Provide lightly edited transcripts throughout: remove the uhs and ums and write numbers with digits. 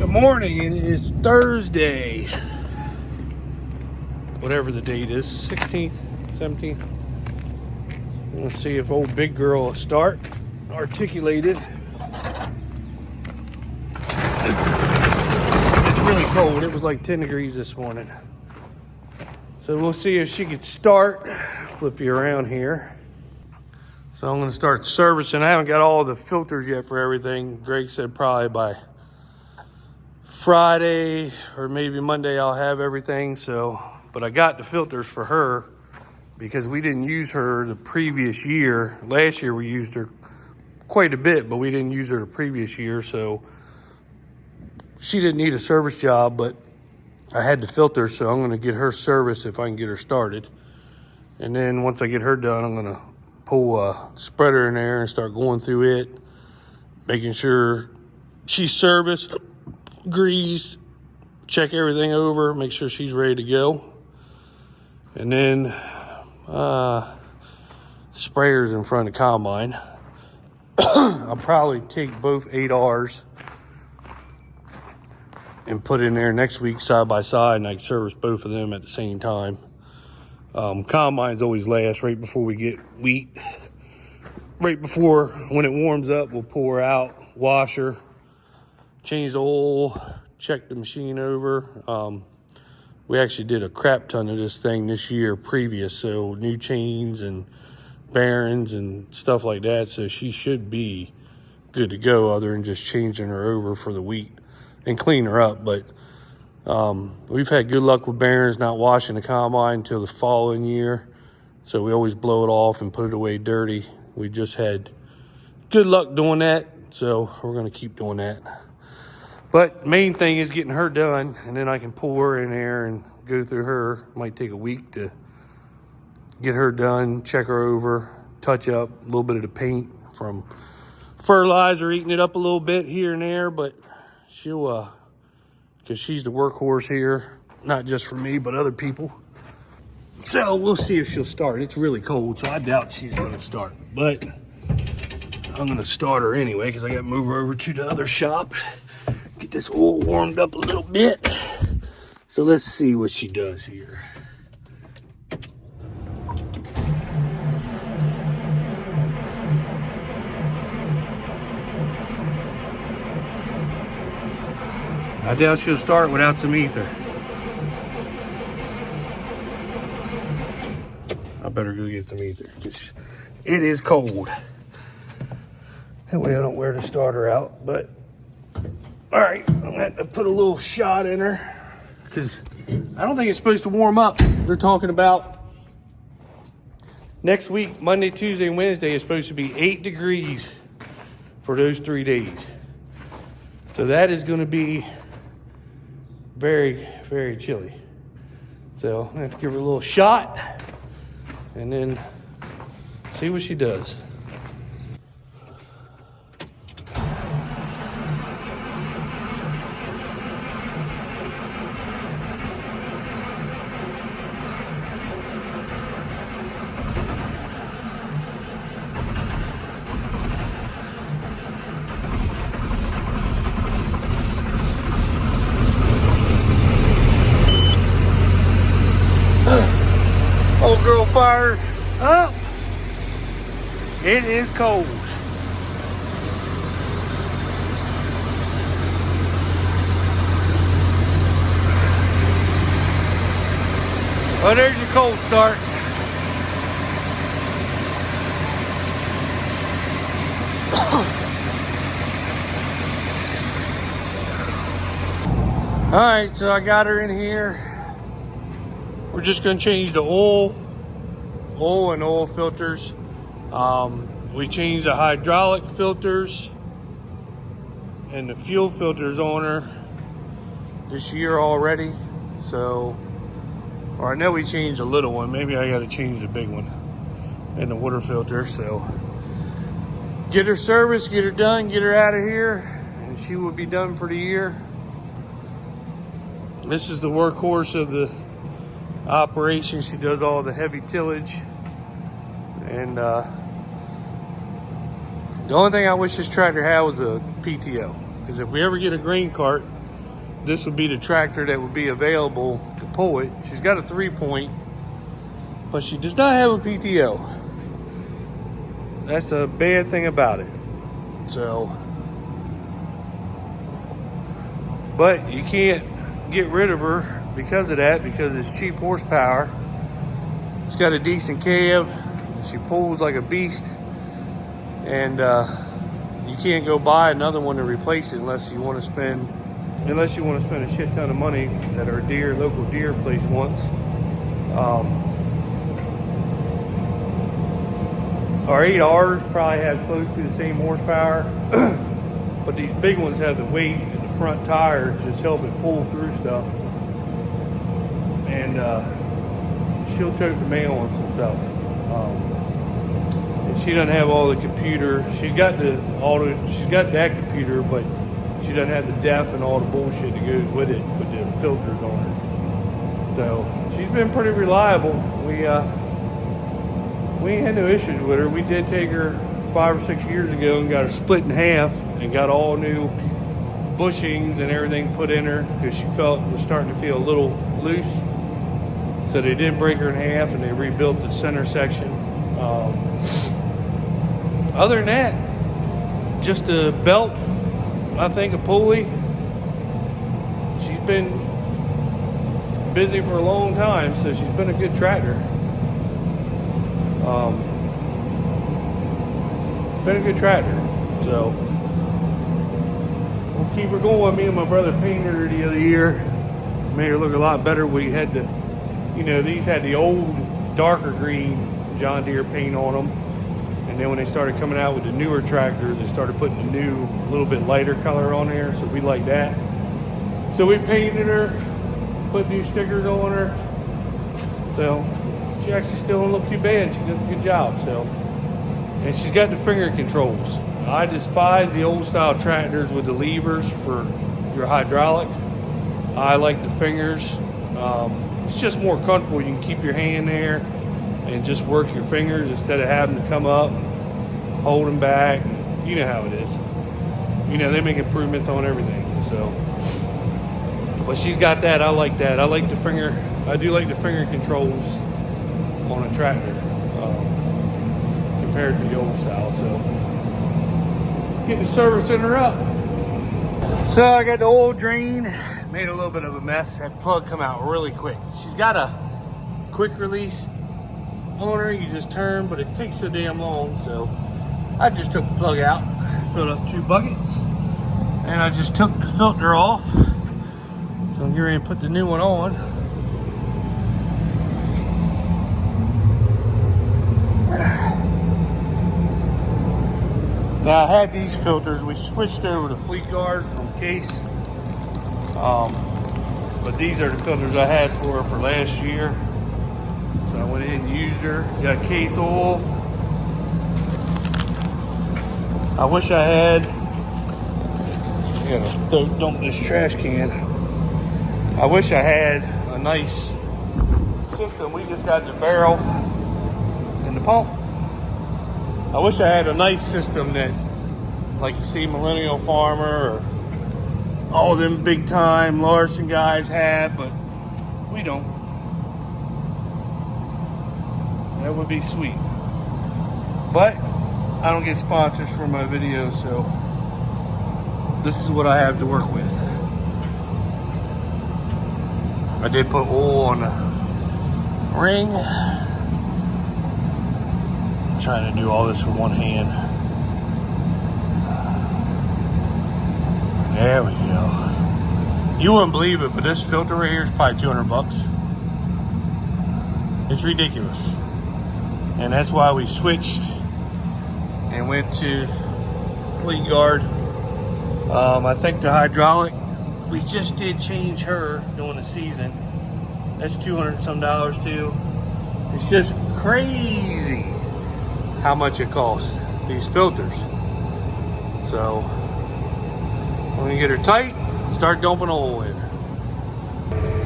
Good morning. It is Thursday, whatever the date is, 16th, 17th. Let's see if old big girl will start. Articulated. It's really cold. It was like 10 degrees this morning. So we'll see if she could start. Flip you around here. So I'm going to start servicing. I haven't got all the filters yet for everything. Greg said probably by Friday or maybe Monday I'll have everything. So, but I got the filters for her because we didn't use her the previous year. Last year we used her quite a bit, but we didn't use her the previous year. So she didn't need a service job, but I had the filters, so I'm going to get her serviced if I can get her started. And then once I get her done, I'm going to pull a spreader in there and start going through it, making sure she's serviced, greased, check everything over, make sure she's ready to go. And then sprayers in front of the combine. I'll probably take both 8Rs and put in there next week side by side, and I can service both of them at the same time. Combines always last right before we get wheat. Right before, when it warms up, we'll pour her out, wash her, change the oil, check the machine over. We actually did a crap ton of this thing this year previous, so new chains and bearings and stuff like that. So she should be good to go other than just changing her over for the wheat and clean her up. But we've had good luck with bearings not washing the combine until the following year. So we always blow it off and put it away dirty. We just had good luck doing that. So we're going to keep doing that. But main thing is getting her done, and then I can pull her in there and go through her. Might take a week to get her done, check her over, touch up a little bit of the paint from fertilizer, eating it up a little bit here and there, but she'll, because she's the workhorse here, not just for me, but other people. So we'll see if she'll start. It's really cold, so I doubt she's going to start, but I'm going to start her anyway because I got to move her over to the other shop. Get this oil warmed up a little bit. So let's see what she does here. I doubt she'll start without some ether. I better go get some ether because it is cold. That way I don't wear the starter out, but all right, I'm gonna have to put a little shot in her because I don't think it's supposed to warm up. They're talking about next week, Monday, Tuesday, and Wednesday is supposed to be 8 degrees for those 3 days. So that is going to be very, very chilly. So I'm gonna have to give her a little shot and then see what she does. Old girl fired up. It is cold. Well, there's your cold start. All right, so I got her in here. We're just going to change the oil and oil filters. We changed the hydraulic filters and the fuel filters on her this year already. So, or I know we changed a little one. Maybe I got to change the big one and the water filter. So, get her serviced, get her done, get her out of here, and she will be done for the year. This is the workhorse of the operation. She does all the heavy tillage, and the only thing I wish this tractor had was a PTO, because if we ever get a grain cart, this would be the tractor that would be available to pull it. She's got a 3-point, but she does not have a PTO. That's a bad thing about it. So, but you can't get rid of her because of that, because it's cheap horsepower. It's got a decent cab. She pulls like a beast, and you can't go buy another one to replace it unless you want to spend a shit ton of money that our local deer place wants. Our 8Rs probably have close to the same horsepower, but these big ones have the weight and the front tires just help it pull through stuff. And she'll tote the mail on some stuff. And she doesn't have all the computer. She's got that computer, but she doesn't have the def and all the bullshit that goes with it, with the filters on her. So she's been pretty reliable. We ain't had no issues with her. We did take her 5 or 6 years ago and got her split in half and got all new bushings and everything put in her because she was starting to feel a little loose. So they did break her in half and they rebuilt the center section. Other than that, just a belt, I think a pulley. She's been busy for a long time, so she's been a good tractor. Been a good tractor, so we'll keep her going. Me and my brother painted her the other year, made her look a lot better. We had to, these had the old darker green John Deere paint on them, and then when they started coming out with the newer tractor, they started putting the new, little bit lighter color on there, so we like that. So we painted her, put new stickers on her, so she actually still don't look too bad. She does a good job. So, and she's got the finger controls. I despise the old style tractors with the levers for your hydraulics. I like the fingers. It's just more comfortable. You can keep your hand there and just work your fingers instead of having to come up, hold them back. You know how it is. They make improvements on everything. So, but she's got that. I like that. I do like the finger controls on a tractor compared to the old style. So get the service center up. So I got the oil drain, made a little bit of a mess. That plug come out really quick. She's got a quick release on her. You just turn, but it takes so damn long. So I just took the plug out, filled up 2 buckets, and I just took the filter off. So I'm getting ready to put the new one on. Now I had these filters. We switched over to Fleet Guard from Case, but these are the filters I had for her for last year. So I went in and used her. Got Case oil. I wish I had. Dump this trash can. I wish I had a nice system. We just got the barrel and the pump. I wish I had a nice system that, like you see Millennial Farmer or all them big time Larson guys have, but we don't. That would be sweet. But I don't get sponsors for my videos, so this is what I have to work with. I did put oil on the ring. I'm trying to do all this with one hand. There we go. You wouldn't believe it, but this filter right here is probably 200 bucks. It's ridiculous. And that's why we switched and went to Fleet Guard. I think the hydraulic, we just did change her during the season. That's $200 some too. It's just crazy how much it costs, these filters. So when we get her tight, start dumping oil in.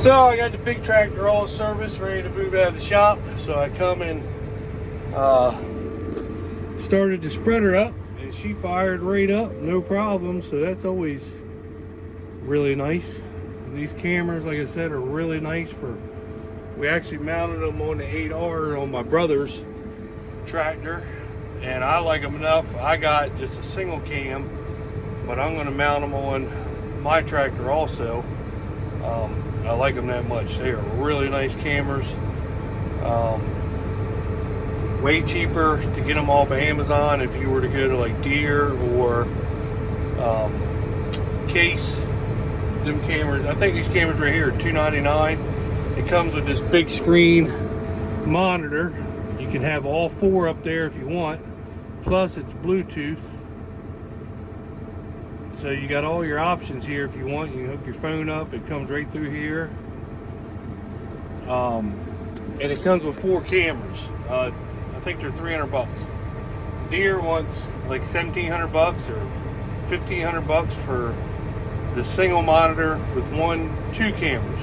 So I got the big tractor all serviced, ready to move out of the shop. So I come and started the spreader up, and she fired right up, no problem. So that's always really nice. These cameras, like I said, are really nice for, we actually mounted them on the 8R on my brother's tractor, and I like them enough. I got just a single cam, but I'm going to mount them on my tractor also. I like them that much. They are really nice cameras. Way cheaper to get them off of Amazon if you were to go to like Deere or Case. Them cameras, I think these cameras right here are $2.99. It comes with this big screen monitor. You can have all four up there if you want. Plus it's Bluetooth. So you got all your options here if you want. You can hook your phone up. It comes right through here. And it comes with 4 cameras. I think they're $300. Deere wants like $1,700 or $1,500 for the single monitor with 2 cameras.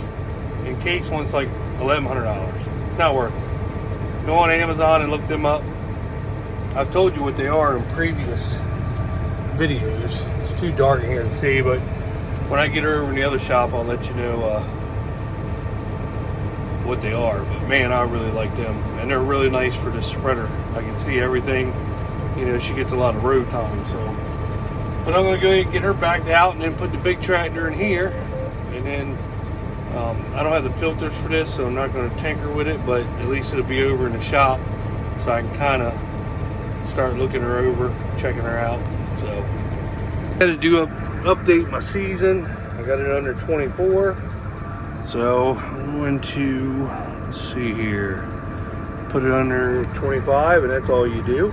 In Case wants like $1,100. It's not worth it. Go on Amazon and look them up. I've told you what they are in previous videos. It's too dark in here to see, but when I get over in the other shop, I'll let you know what they are. But man, I really like them, and they're really nice for this spreader. I can see everything. You know, she gets a lot of road time, so. But I'm gonna go ahead and get her backed out and then put the big tractor in here. And then I don't have the filters for this, so I'm not gonna tinker with it, but at least it'll be over in the shop so I can kind of start looking her over, checking her out. So I had to update my season. I got it under 24. So I'm going to, let's see here, put it under 25, and that's all you do.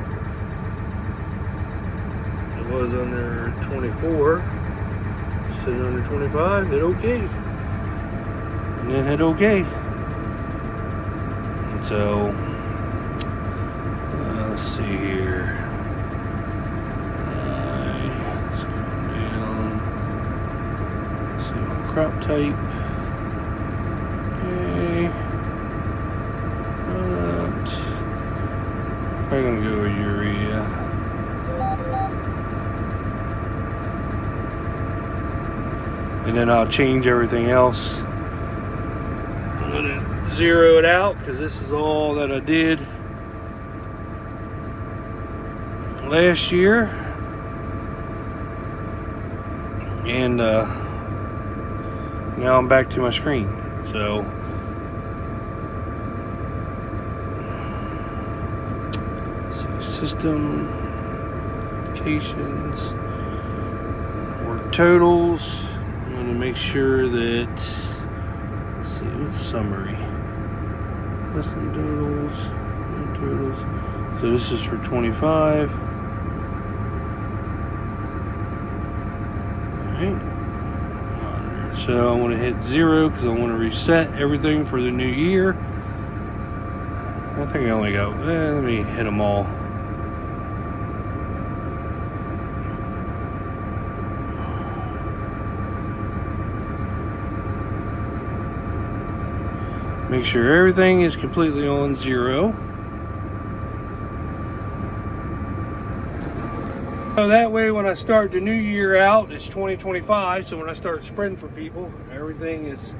It was under 24, set it under 25, hit OK, and then hit OK. And so, let's see here. Let's go down, let's see my crop type. Probably gonna go with urea. And then I'll change everything else. I'm gonna zero it out because this is all that I did last year. And now I'm back to my screen. So system applications, work totals. I'm going to make sure that, let's see, what's summary, custom totals. So this is for 25. Alright, so I want to hit 0 because I want to reset everything for the new year. I think I only got, let me hit them all. Make sure everything is completely on 0. So that way when I start the new year out, it's 2025. So when I start spreading for people, everything is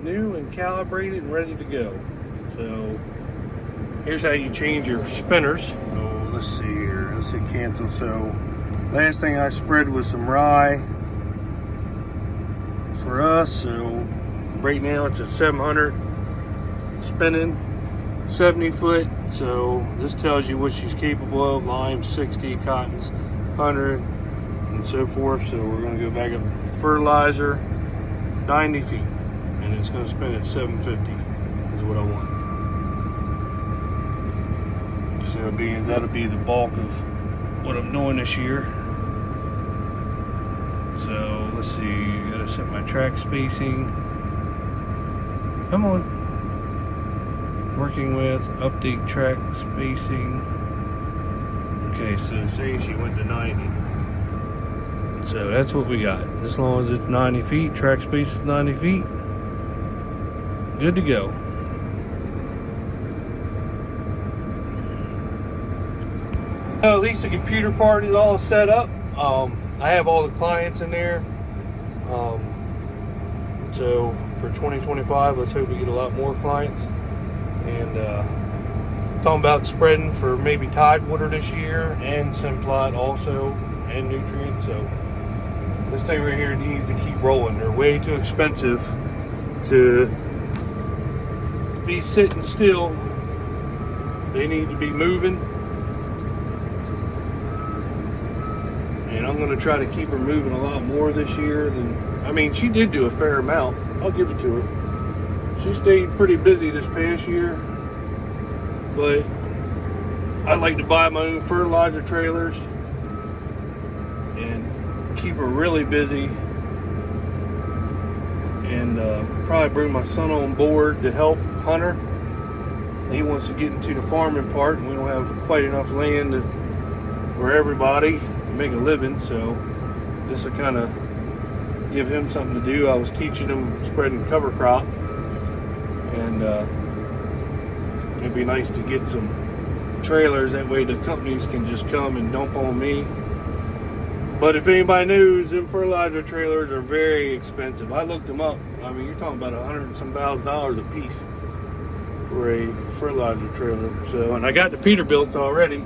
new and calibrated and ready to go. So here's how you change your spinners. So let's see here. Let's hit cancel. So last thing I spread was some rye for us. So right now it's at 700 spinning, 70 foot. So this tells you what she's capable of. Lime 60, cotton's 100, and so forth. So we're going to go back up to fertilizer, 90 feet, and it's going to spin at 750 is what I want. So that'll be the bulk of what I'm doing this year. So let's see, gotta set my track spacing. Come on. Working with, update track spacing. Okay, so say she went to 90. So that's what we got. As long as it's 90 feet, track space is 90 feet. Good to go. So at least the computer part is all set up. I have all the clients in there. So for 2025, let's hope we get a lot more clients. And talking about spreading for maybe Tide Water this year and Simplot also, and nutrients. So this thing right here needs to keep rolling. They're way too expensive to be sitting still. They need to be moving. And I'm going to try to keep her moving a lot more this year than, I mean, she did do a fair amount. I'll give it to her. She stayed pretty busy this past year. But I like to buy my own fertilizer trailers and keep her really busy. And probably bring my son on board to help Hunter. He wants to get into the farming part, and we don't have quite enough land for everybody to make a living. So this will kind of give him something to do. I was teaching him spreading cover crop, and it'd be nice to get some trailers. That way the companies can just come and dump on me. But if anybody knows, them fertilizer trailers are very expensive. I looked them up. I mean, you're talking about $100 and some thousand a piece for a fertilizer trailer. So, and I got the Peterbilts already.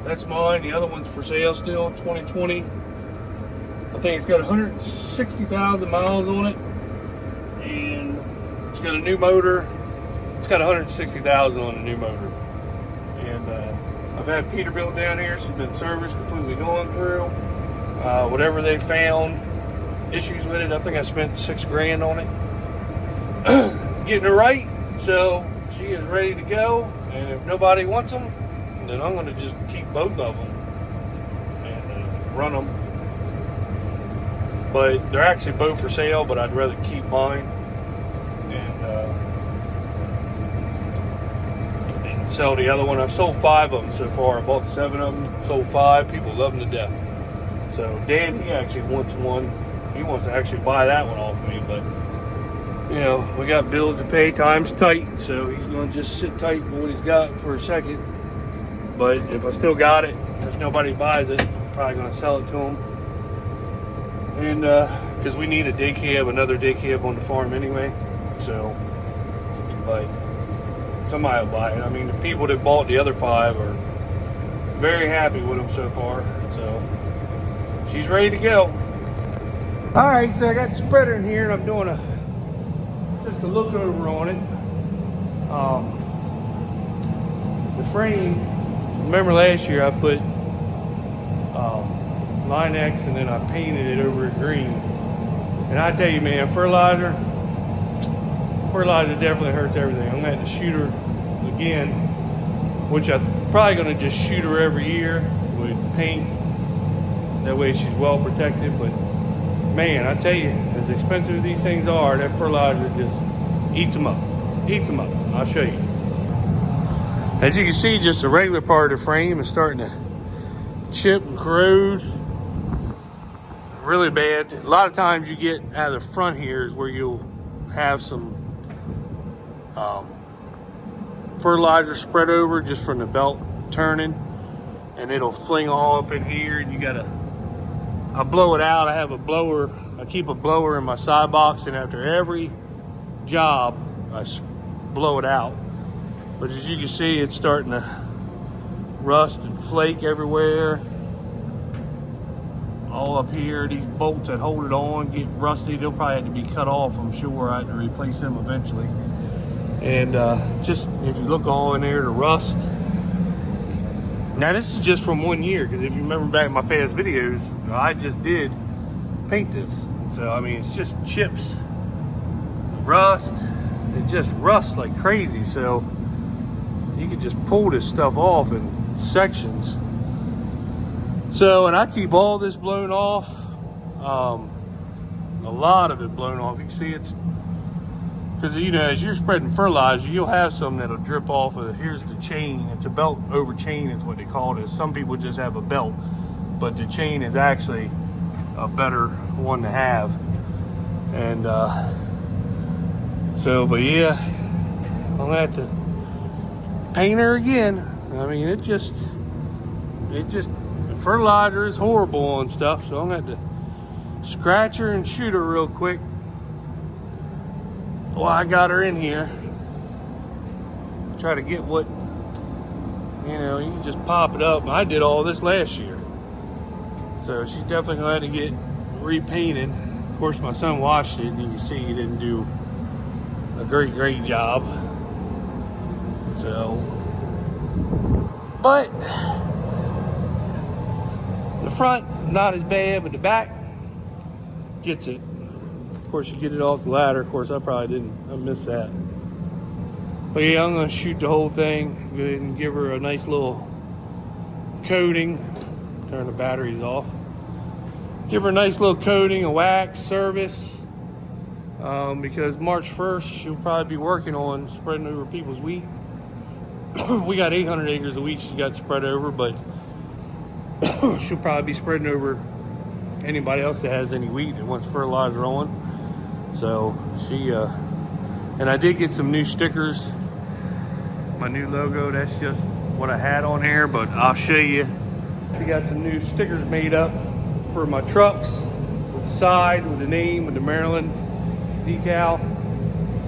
That's mine. The other one's for sale still, 2020. I think it's got 160,000 miles on it, and it's got a new motor. It's got 160,000 on a new motor. And I've had Peterbilt down here. She's been serviced, completely going through. Whatever they found issues with it, I think I spent $6,000 on it. Getting it right, so she is ready to go. And if nobody wants them, then I'm going to just keep both of them and run them. But they're actually both for sale, but I'd rather keep mine and sell the other one. I've sold 5 of them so far. I bought 7 of them, sold 5. People love them to death. So Dan, he actually wants one. He wants to actually buy that one off me, but you know, we got bills to pay, time's tight, so he's going to just sit tight with what he's got for a second. But if I still got it, if nobody buys it, I'm probably going to sell it to him. And because we need a day cab, another day cab on the farm anyway. So, but somebody will buy it. I mean, the people that bought the other 5 are very happy with them so far. So she's ready to go. All right, so I got the spreader in here, and I'm doing just a look over on it. The frame. Remember last year I put Line-X and then I painted it over green. And I tell you, man, fertilizer definitely hurts everything. I'm gonna have to shoot her again, which I'm probably gonna just shoot her every year with paint. That way she's well protected. But man, I tell you, as expensive as these things are, that fertilizer just eats them up. I'll show you. As you can see, just the regular part of the frame is starting to chip and corrode really bad. A lot of times you get out of the front here is where you'll have some fertilizer spread over just from the belt turning, and it'll fling all up in here, and I blow it out. I have a blower. I keep a blower in my side box, and after every job I blow it out. But as you can see, it's starting to rust and flake everywhere. All up here, these bolts that hold it on get rusty. They'll probably have to be cut off, I'm sure. I have to replace them eventually. And just, if you look all in there, the rust. Now this is just from 1 year, because if you remember back in my past videos, I just did paint this. So, I mean, it's just chips, rust. It just rusts like crazy. So you can just pull this stuff off in sections. So, and I keep all this blown off, a lot of it blown off. You can see it's, because you know, as you're spreading fertilizer, you'll have some that'll drip off of, here's the chain. It's a belt over chain is what they call it. Some people just have a belt, but the chain is actually a better one to have. And so, but yeah, I'm gonna have to paint her again. I mean, it just fertilizer is horrible and stuff, so I'm gonna have to scratch her and shoot her real quick well, I got her in here. Try to get what, you know, you can just pop it up. I did all this last year. So she's definitely going to have to get repainted. Of course, my son washed it, and you can see he didn't do a great job. So, but the front, not as bad, but the back gets it. Of course, you get it off the ladder. Of course, I probably didn't. I missed that. But yeah, I'm going to shoot the whole thing. Go ahead and give her a nice little coating. Turn the batteries off. Give her a nice little coating, a wax, service. Because March 1st, she'll probably be working on spreading over people's wheat. We got 800 acres of wheat she's got spread over, but she'll probably be spreading over anybody else that has any wheat that wants fertilizer on. So she, and I did get some new stickers. My new logo, that's just what I had on here, but I'll show you. She got some new stickers made up for my trucks with the side, with the name, with the Maryland decal.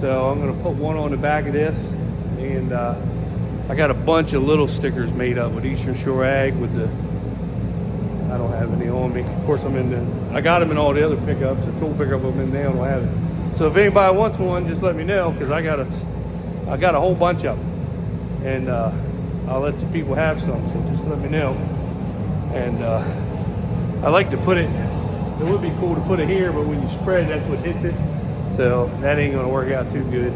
So I'm gonna put one on the back of this, and I got a bunch of little stickers made up with Eastern Shore Ag with the, I don't have any on me. Of course, I got them in all the other pickups. The tool pickup I'm in now, I don't have it. So if anybody wants one, just let me know, because I got a whole bunch of them, and I'll let some people have some. So just let me know. And I like to put it. It would be cool to put it here, but when you spread, that's what hits it. So that ain't gonna work out too good.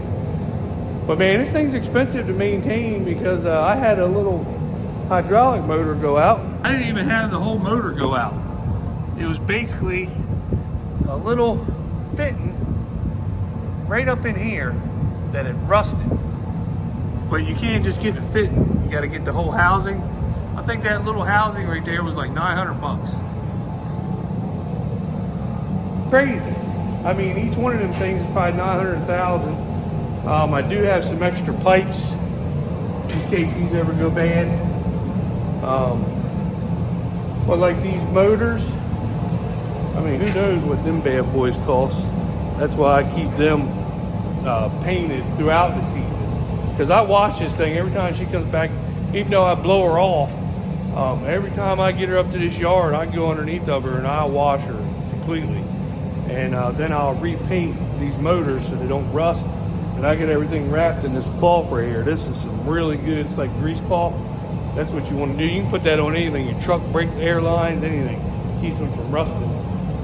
But man, this thing's expensive to maintain, because I had a little hydraulic motor go out. I didn't even have the whole motor go out. It was basically a little fitting right up in here that had rusted. But you can't just get the fitting, you gotta get the whole housing. I think that little housing right there was like 900 bucks. Crazy. I mean, each one of them things is probably 900,000. I do have some extra pipes in case these ever go bad. But like these motors, I mean, who knows what them bad boys cost. That's why I keep them painted throughout the season. Because I watch this thing every time she comes back, even though I blow her off. Every time I get her up to this yard, I go underneath of her and I'll wash her completely. And then I'll repaint these motors so they don't rust. And I get everything wrapped in this cloth right here. This is some really good, it's like grease cloth. That's what you want to do. You can put that on anything, your truck brake air lines, anything. Keeps them from rusting.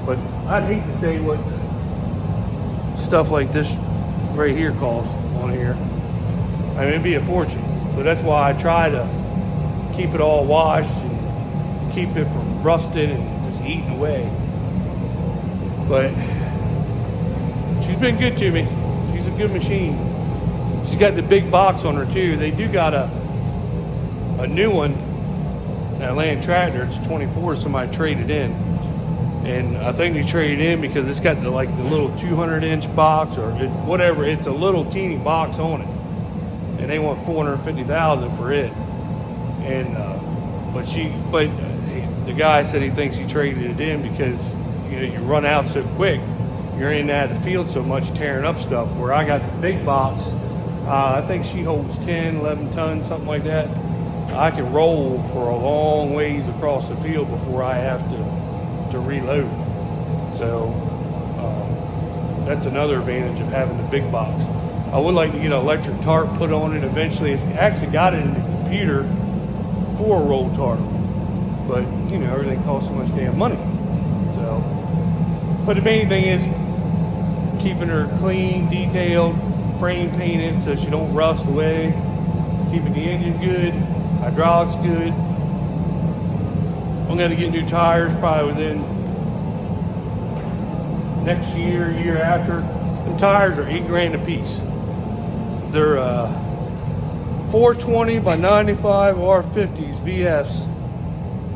But I'd hate to say what stuff like this right here costs on here. I mean, it'd be a fortune. So that's why I try to keep it all washed and keep it from rusting and just eating away. But she's been good to me. She's a good machine. She's got the big box on her too. They do got a new one, that land tractor. It's 24. Somebody traded in, and I think they traded in because it's got the little 200-inch box or whatever. It's a little teeny box on it, and they want $450,000 for it. And but the guy said he thinks he traded it in because you run out so quick. You're in and out of the field so much tearing up stuff. Where I got the big box, I think she holds 10, 11 tons, something like that. I can roll for a long ways across the field before I have to reload. So that's another advantage of having the big box. I would like to get an electric tarp put on it eventually. It's actually got it in the computer for a roll tarp, but everything costs so much damn money. So, but the main thing is keeping her clean, detailed, frame painted so she don't rust away, keeping the engine good, hydraulics good. I'm gonna get new tires probably within next year, year after. The tires are $8,000 a piece. They're 420 by 95 R50s VFs,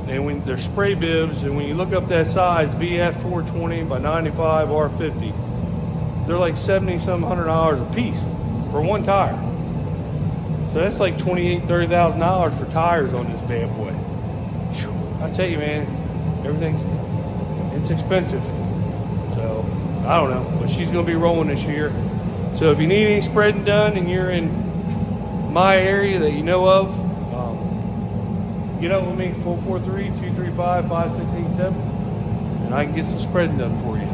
and when they're spray bibs, and when you look up that size, VF 420 by 95 R50, they're like $7,700 a piece for one tire. So that's like $28,000-$30,000 for tires on this bad boy. I tell you, man, it's expensive. So I don't know, but she's gonna be rolling this year. So if you need any spreading done and you're in my area that you know of, get up with me, 443-235-5687, and I can get some spreading done for you.